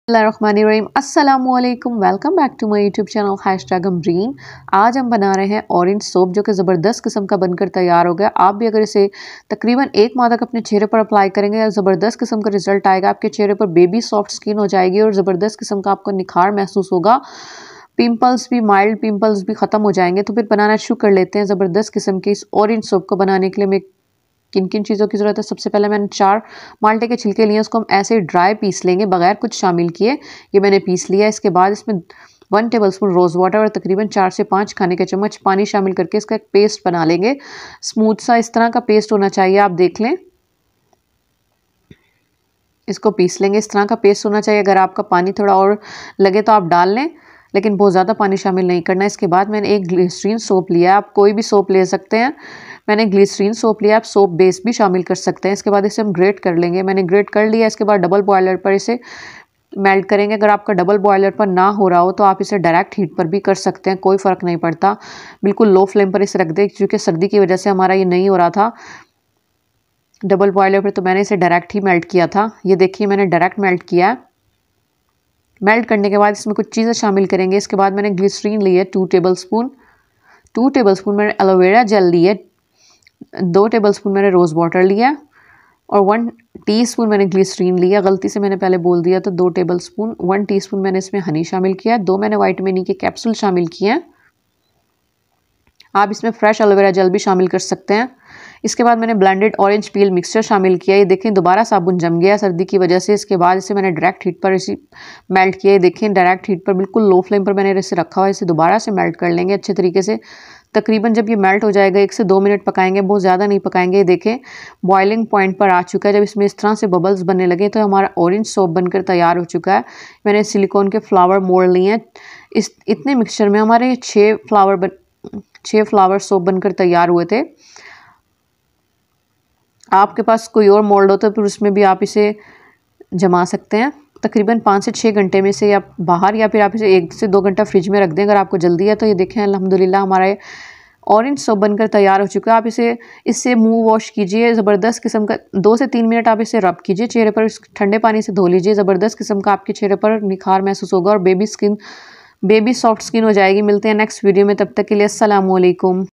अस्सलामुअलैकुम, welcome back to my YouTube channel #Amreen. आज हम बना रहे हैं ऑरेंज सोप जो कि ज़बरदस्त किस्म का बनकर तैयार हो गया। आप भी अगर इसे तकरीबन 1 माह तक अपने चेहरे पर अप्लाई करेंगे, ज़बरदस्त किस्म का रिजल्ट आएगा। आपके चेहरे पर बेबी सॉफ्ट स्किन हो जाएगी और ज़बरदस्त किस्म का आपको निखार महसूस होगा। पिंपल्स भी, माइल्ड पिंपल्स भी ख़त्म हो जाएंगे। तो फिर बनाना शुरू कर लेते हैं। ज़बरदस्त किस्म की इस ऑरेंज सोप को बनाने के लिए मैं किन किन चीज़ों की ज़रूरत है। सबसे पहले मैंने 4 माल्टे के छिलके लिए, उसको हम ऐसे ड्राई पीस लेंगे बगैर कुछ शामिल किए। ये मैंने पीस लिया। इसके बाद इसमें 1 टेबलस्पून रोज़ वाटर और तकरीबन 4 से 5 खाने के चम्मच पानी शामिल करके इसका एक पेस्ट बना लेंगे। स्मूथ सा इस तरह का पेस्ट होना चाहिए, आप देख लें। इसको पीस लेंगे, इस तरह का पेस्ट होना चाहिए। अगर आपका पानी थोड़ा और लगे तो आप डाल लें, लेकिन बहुत ज़्यादा पानी शामिल नहीं करना। इसके बाद मैंने एक ग्लिसरीन सोप लिया। आप कोई भी सोप ले सकते हैं। मैंने ग्लिसरीन सोप लिया। आप सोप बेस भी शामिल कर सकते हैं। इसके बाद इसे हम ग्रेट कर लेंगे। मैंने ग्रेट कर लिया। इसके बाद डबल बॉयलर पर इसे मेल्ट करेंगे। अगर आपका डबल बॉयलर पर ना हो रहा हो तो आप इसे डायरेक्ट हीट पर भी कर सकते हैं, कोई फ़र्क नहीं पड़ता। बिल्कुल लो फ्लेम पर इसे रख दें, क्योंकि सर्दी की वजह से हमारा ये नहीं हो रहा था डबल बॉयलर पर, तो मैंने इसे डायरेक्ट ही मेल्ट किया था। ये देखिए मैंने डायरेक्ट मेल्ट किया है। मेल्ट करने के बाद इसमें कुछ चीज़ें शामिल करेंगे। इसके बाद मैंने ग्लिसरीन ली है 2 टेबलस्पून। मैंने एलोवेरा जेल ली है। 2 टेबलस्पून मैंने रोज़ वाटर लिया और 1 टीस्पून मैंने ग्लिसरीन लिया। गलती से मैंने पहले बोल दिया तो 2 टेबलस्पून। 1 टीस्पून मैंने इसमें हनी शामिल किया। 2 मैंने विटामिन ई के कैप्सूल शामिल किए हैं। आप इसमें फ्रेश एलोवेरा जेल भी शामिल कर सकते हैं। इसके बाद मैंने ब्लेंडेड ऑरेंज पील मिक्सचर शामिल किया। ये देखें दोबारा साबुन जम गया सर्दी की वजह से। इसके बाद इसे मैंने डायरेक्ट हीट पर इसी मेल्ट किया। ये देखें डायरेक्ट हीट पर बिल्कुल लो फ्लेम पर मैंने इसे रखा हुआ है। इसे दोबारा से मेल्ट कर लेंगे अच्छे तरीके से। तकरीबन जब ये मेल्ट हो जाएगा 1 से 2 मिनट पकाएंगे, बहुत ज़्यादा नहीं पकाएंगे। ये देखें बॉइलिंग पॉइंट पर आ चुका है। जब इसमें इस तरह से बबल्स बनने लगे तो हमारा ऑरेंज सोप बनकर तैयार हो चुका है। मैंने सिलिकॉन के फ्लावर मोल्ड लिए हैं। इतने मिक्सचर में हमारे 6 फ्लावर सोप बनकर तैयार हुए थे। आपके पास कोई और मोल्ड हो तो फिर उसमें भी आप इसे जमा सकते हैं। तकरीबन 5 से 6 घंटे में से आप बाहर, या फिर आप इसे 1 से 2 घंटा फ्रिज में रख दें अगर आपको जल्दी है तो। ये देखें अल्हम्दुलिल्लाह हमारा ऑरेंज सोप बनकर तैयार हो चुका है। आप इससे मुंह वॉश कीजिए। ज़बरदस्त किस्म का 2 से 3 मिनट आप इसे रब कीजिए चेहरे पर। ठंडे पानी से धो लीजिए। ज़बरदस्त किस्म का आपके चेहरे पर निखार महसूस होगा और बेबी सॉफ्ट स्किन हो जाएगी। मिलते हैं नेक्स्ट वीडियो में, तब तक के लिए अस्सलाम वालेकुम।